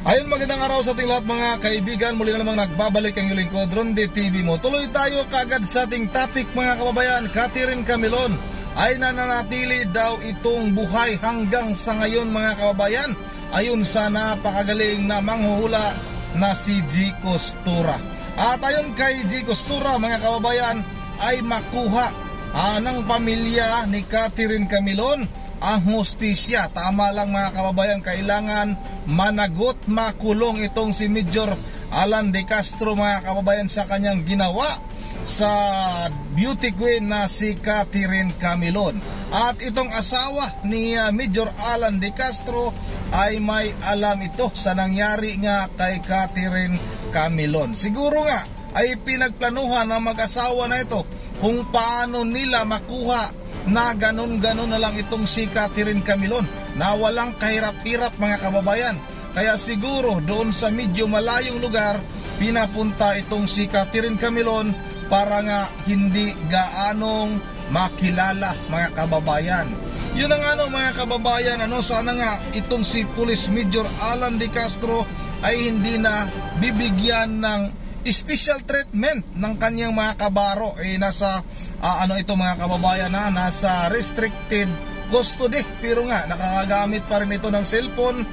Ayun, magandang araw sa ating lahat mga kaibigan. Muli na namang nagbabalik ang inyong lingkod, Ronde TV mo. Tuloy tayo kagad sa ating topic mga kababayan. Catherine Camilon ay nananatili daw itong buhay hanggang sa ngayon mga kababayan, ayon sa napakagaling na manghuhula na si G. Costura. At ayon kay G. Costura mga kababayan, ay makuha ng pamilya ni Catherine Camilon ang hustisya. Tama lang mga kababayan, kailangan managot, makulong itong si Major Alan De Castro mga kababayan sa kanyang ginawa sa beauty queen na si Catherine Camilon. At itong asawa ni Major Alan De Castro ay may alam ito sa nangyari nga kay Catherine Camilon. Siguro nga ay pinagplanuhan ng mag-asawa na ito kung paano nila makuha na ganun-ganun na lang itong si Catherine Camilon na walang kahirap-hirap mga kababayan. Kaya siguro doon sa medyo malayong lugar pinapunta itong si Catherine Camilon para nga hindi gaanong makilala mga kababayan. Yun ang mga kababayan, sana nga itong si Police Major Alan De Castro ay hindi na bibigyan ng special treatment ng kanyang mga kabaro. Nasa ito mga kababayan, nasa restricted custody, pero nga nakakagamit pa rin ito ng cellphone.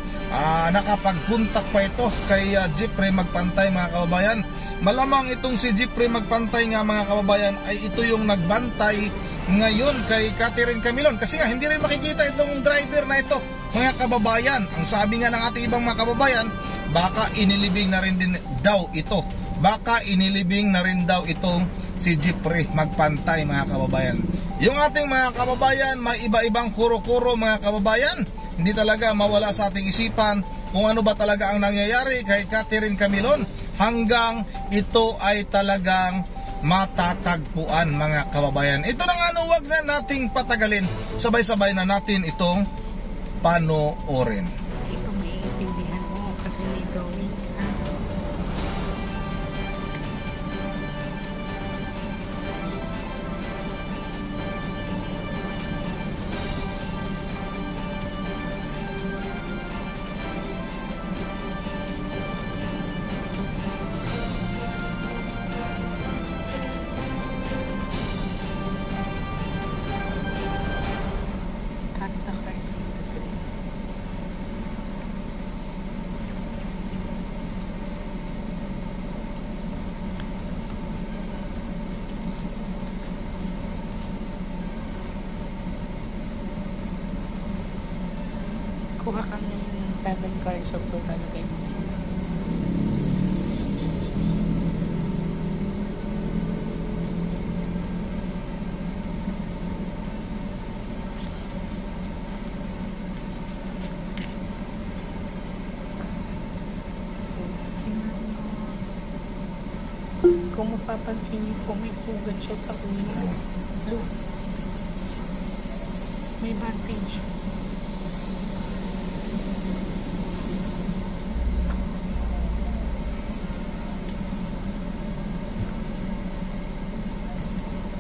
Nakapag-contact pa ito kay Jeffrey Magpantay mga kababayan. Malamang itong si Jeffrey Magpantay nga mga kababayan ay ito yung nagbantay ngayon kay Catherine Camilon, kasi nga hindi rin makikita itong driver na ito mga kababayan. Ang sabi nga ng ating ibang mga kababayan, baka inilibing na rin din daw ito. Baka inilibing na rin daw itong si Jeffrey Magpantay mga kababayan. Yung ating mga kababayan, may iba-ibang kuro-kuro mga kababayan. Hindi talaga mawala sa ating isipan kung ano ba talaga ang nangyayari kay Catherine Camilon hanggang ito ay talagang matatagpuan mga kababayan. Ito na nga, wag na nating patagalin. Sabay-sabay na natin itong panoorin. Ito may intindihan mo kasi may drawings kuha kami ng 7 cards of total game. Kung mapapansin niyo po, may sugat siya sa ulo. Look. May bandage.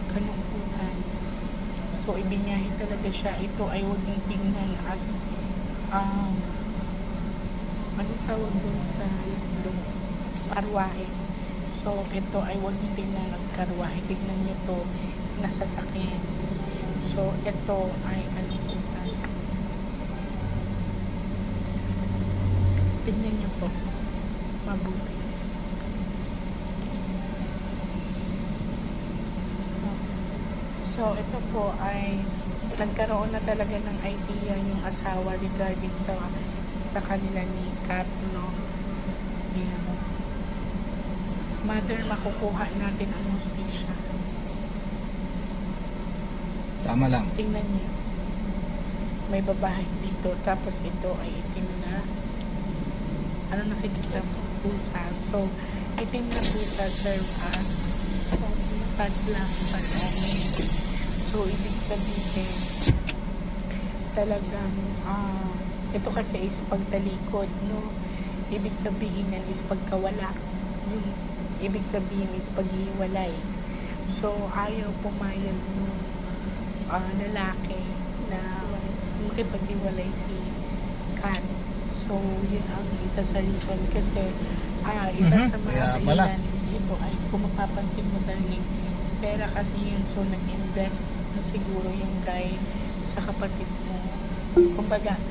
Kalungkutan. So, ibinyahe talaga siya. Ito ay huwag niyong tingnan as ano tawag dun sa karwahe. So, ito ay huwag niyong tingnan as karwahe. Tignan niyo to, nasasakyan. So, ito ay kalungkutan. Tignan niyo po. Mabuti. So, ito po ay nagkaroon na talaga ng idea yung asawa regarding sa kanila ni Kat, no? Ayan. Mother, makukuha natin ang hustisya. Tama lang. Tingnan niyo. May babae dito. Tapos ito ay itim na nakikita sa pusa. So, itim na pusa serve as padlang pag-amin. So, ibig sabihin talagang ito kasi is pagtalikod, no? Ibig sabihin yan is pagkawala. Yung ibig sabihin is paghiwalay. So, ayaw pumayag ng lalaki na makipaghiwalay si Kat. So, So, yun ang isa sa reason kasi isa sa mga Kaya pala. dahilan is ito ay kung mapapansin mo darling, pera kasi yun. So, nag-invest na siguro yung guy sa kapatid mo. Kumbaga,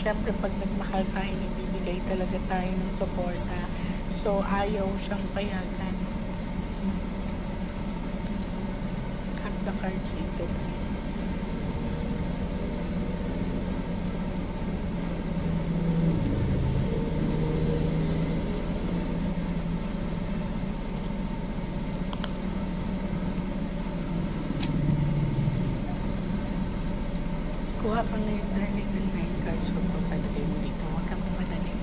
syempre pag nagmahal tayo, nagbibigay talaga tayo ng suporta. So, ayaw siyang payagan. Cut the cards ito. Kuha pa na yung darling ng 9 cards. So, papalagay mo dito. Huwag kang pumadali.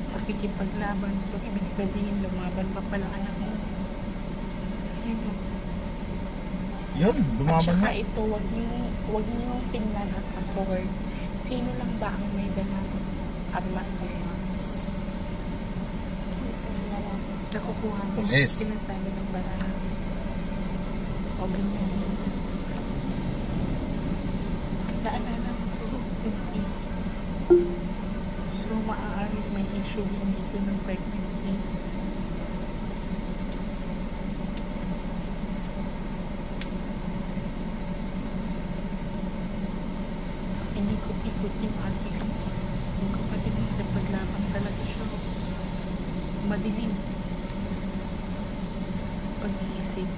Pakikipaglaban. So, ibig sabihin, lumaban pa pala anak mo. Yun, At lumaban saka na. ito, wag niyo tingnan as a sword. Sino lang ba ang may dalang armas ngayon? Nakukuha ko Yes. sinasabi ng barang. O ganyan. Naalala ko is so maaaring may issue din dito ng pregnancy. Hindi ko ikot yung ate ko. Yung kapatid mo sa paglaban talaga siya. Madilim. Pag-iisip.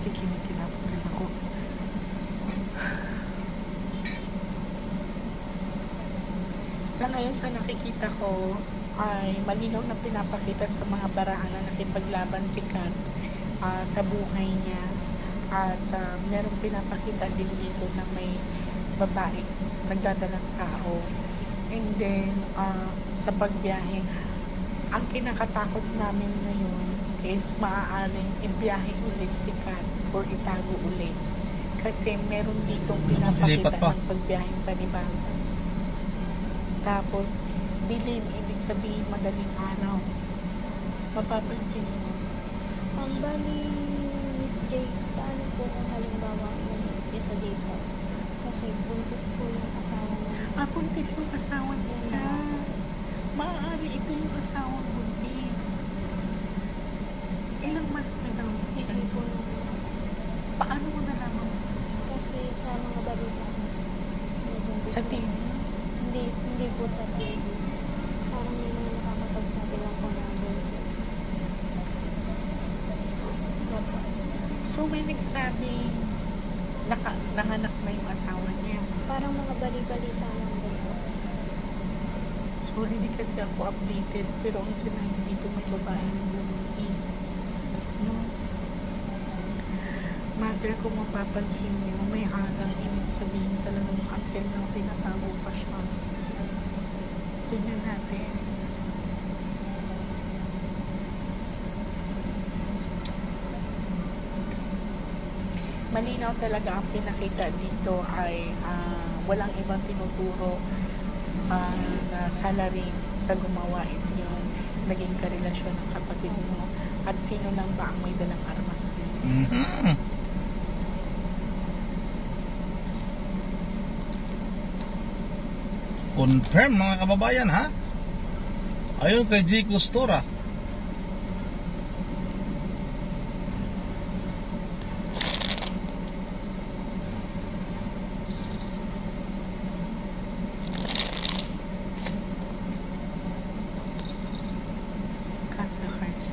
Kinikinabot rin ako. Sa ngayon, sa nakikita ko, ay malinaw na pinapakita sa mga barahan na nakipaglaban si Kat sa buhay niya. At merong pinapakita din dito na may babae nagdadalang tao. And then, sa pagbiyahe, ang kinakatakot namin ngayon is maaaring ibiyahe ulit si Kat or itago ulit. Kasi meron ditong pinapakita ng pagbiyaheng panibago. Tapos, dilim, ibig sabihin madaling araw. Mapapansin mo. Bali, Miss J, paano po kung halimbawa ito dito? Kasi buntis po yung asawa niya. Buntis yung asawa nila. Maaari ito yung asawang buntis. Ilang months na daw siya? Hindi po. Paano mo nalaman? Kasi sa mga balita, may buntis Sa po. TV? Hindi po sa TV. Parang may mga nakakapagsabi lang po na buntis. So may nagsabing nanganak na yung asawa niya. Parang mga bali-balita lang din po. So hindi kasi ako updated, pero ang sinabi dito may babae ng buntis. No? Mother, kung mapapansin niyo, may harang, ibig sabihin talagang until na tinatago pa siya. Tignan natin. Malinaw talaga ang pinakita dito ay walang ibang tinuturo na salarin sa gumawa is yung naging karelasyon ng kapatid mo at sino lang ba ang may dalang armas niya. Confirm mga kababayan ha. Ayun kay G. Custora. Cut the cards.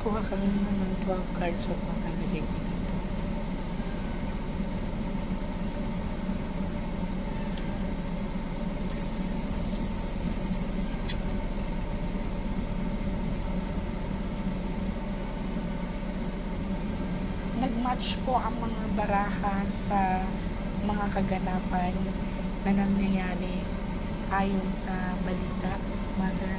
Kuha ka naman ng 12 cards at makalagay ko dito. match po ang mga baraha sa mga kaganapan na nangyayari ayon sa balita, Mother.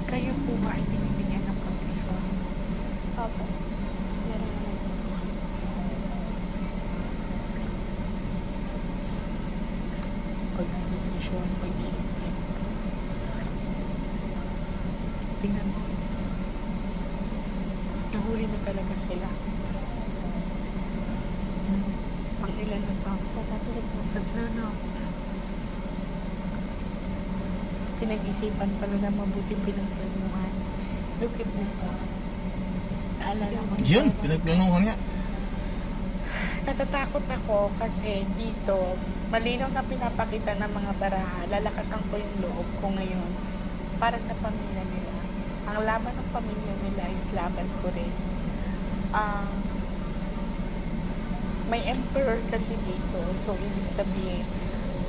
Kayo po ba ay binibigyan ng protection? Opo. Meron naman po. Pag-desisyon, pag-iisip. Tingnan mo. Nahuli na talaga sila. Pang ilan na ba? Patatulog po. Tatlo na. Pinag-isipan pala na mabuti pinagplanuhan. Look at this. Naalala mo? Yun, pinagplanuhan nga. Natatakot ako kasi dito, malinaw na pinapakita ng mga baraha, lalakasan ko yung loob ko ngayon para sa pamilya nila. Ang laban ng pamilya nila is laban ko rin. May emperor kasi dito, so ibig sabihin,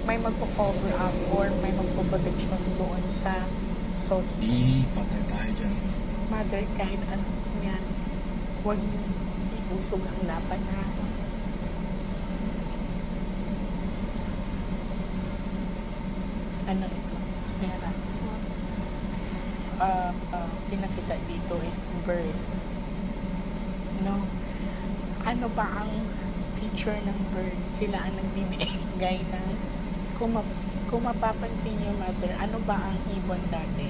may magpo-cover up or may magpo-protection doon sa society. Patay tayo dyan. Mother, kahit ano yan, huwag iusog ang laban na. Ano ito? Pera. Pinakita dito is bird. No? Ano ba ang feature ng bird? Sila ang nagbibigay ng kung mapapansin niyo, Mother, ano ba ang ibon dati?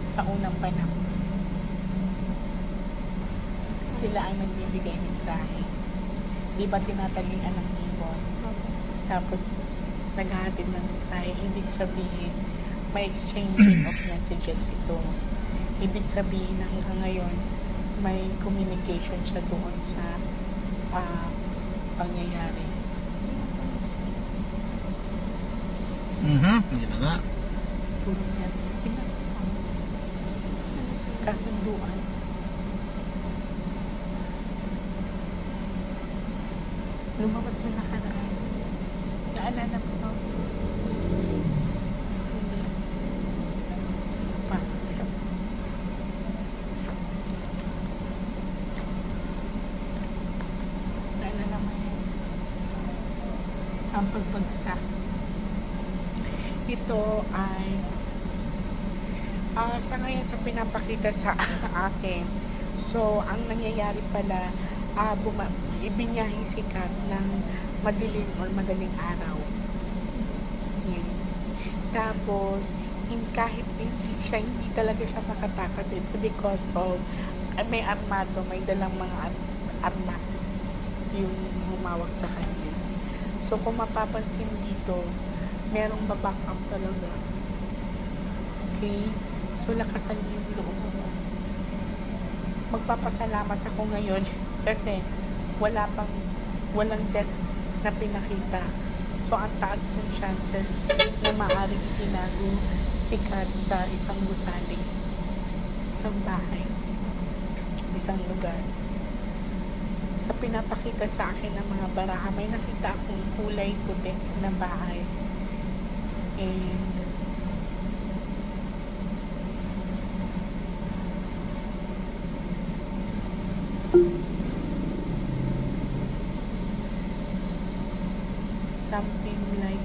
Sa unang panahon. Sila ang nagbibigay ng mensahe. Di ba tinatagian ng ibon? Opo. Tapos, naghahatid ng mensahe. Ibig sabihin, may exchanging of messages ito. Ibig sabihin na hanggang ngayon, may communication siya doon sa pangyayari. Yan na nga. Puro yan. Kasunduan. Lumabas na nakaraan. Naalala mo ba? Pa. Naalala mo yan? Ang pagbagsak. Ito ay sa ngayon sa pinapakita sa akin. So, ang nangyayari pala, ibinyahing sikat ng madilim or madaling araw. Yan. Tapos, kahit hindi talaga siya makatakas, it's because of may armado, may dalang mga armas yung humawak sa kanya. So, kung mapapansin dito, merong baback up talaga. Okay? So, lakasan niyo yung loob mo. Magpapasalamat ako ngayon kasi walang death na pinakita. So, ang taas ng chances na maaaring tinago si Kat sa isang gusali, isang bahay, isang lugar. Sa pinapakita sa akin ng mga baraha, may nakita akong kulay puti na bahay. And something like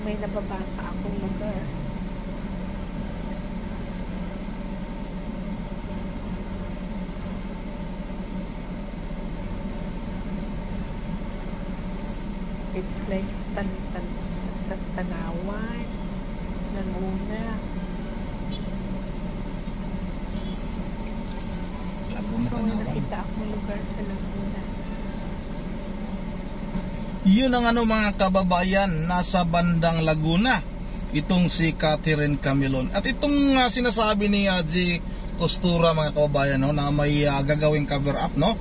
may nababasa akong lugar. It's like Tanawan, Laguna. Laguna, So, Tanawan. nakita akong lugar sa Laguna. Yun ang mga kababayan, nasa bandang Laguna. Itong si Catherine Camilon. At itong sinasabi ni G. Costura, mga kababayan, no, na may gagawing cover up, no,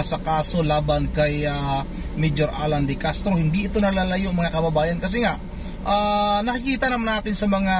sa kaso laban kay Major Alan De Castro. Hindi ito nalalayo, mga kababayan, kasi nga nakikita naman natin sa mga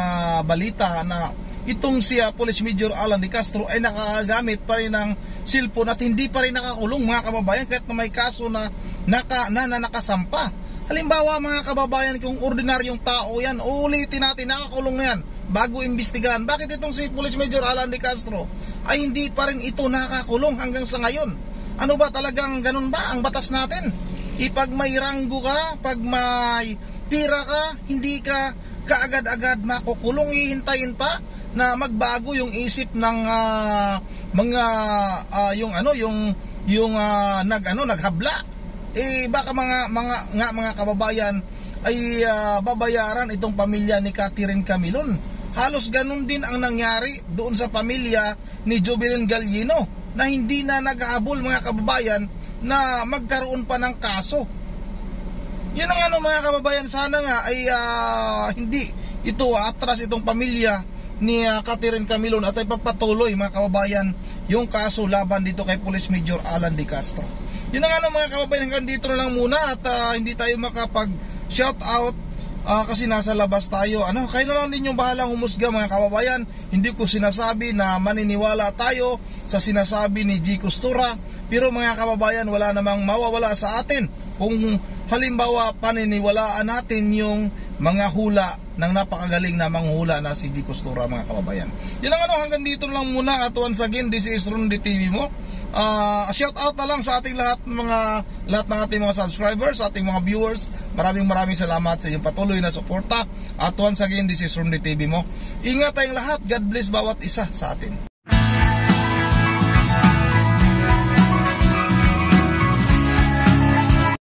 balita na itong si Police Major Alan De Castro ay nakagamit pa rin ng cellphone at hindi pa rin nakakulong, mga kababayan, kahit na may kaso na nakasampa. Halimbawa mga kababayan, kung ordinaryong tao yan, ulitin natin, nakakulong na yan bago imbestigahan. Bakit itong si Police Major Alan De Castro ay hindi pa rin ito nakakulong hanggang sa ngayon? Ano ba talagang ganun ba ang batas natin? Ipag may ranggo ka, pag may pira ka, hindi ka kaagad-agad makukulong, hihintayin pa na magbago yung isip ng mga naghabla. Baka mga kababayan ay babayaran itong pamilya ni Catherine Camilon. Halos ganun din ang nangyari doon sa pamilya ni Jovelyn Gallino na hindi na naghahabol mga kababayan na magkaroon pa ng kaso. Yun ang mga kababayan, sana nga ay hindi ito atras itong pamilya ni Catherine Camilon at ay papatuloy mga kababayan yung kaso laban dito kay Police Major Alan De Castro. Yun ang mga kababayan, hanggang dito na lang muna at hindi tayo makapag shout out kasi nasa labas tayo. Kayo na lang din yung bahalang humusga mga kababayan. Hindi ko sinasabi na maniniwala tayo sa sinasabi ni G. Costura, pero mga kababayan, wala namang mawawala sa atin kung halimbawa paniniwalaan natin yung mga hula ng napakagaling na manghula na si G. Costura mga kababayan. Yun ang hanggang dito lang muna at once again, this is Ronde TV mo. Shout out na lang sa ating lahat ng ating mga subscribers, sa ating mga viewers. Maraming salamat sa iyong patuloy na suporta. At once again, this is Ronde TV mo. Ingat tayong lahat. God bless bawat isa sa atin.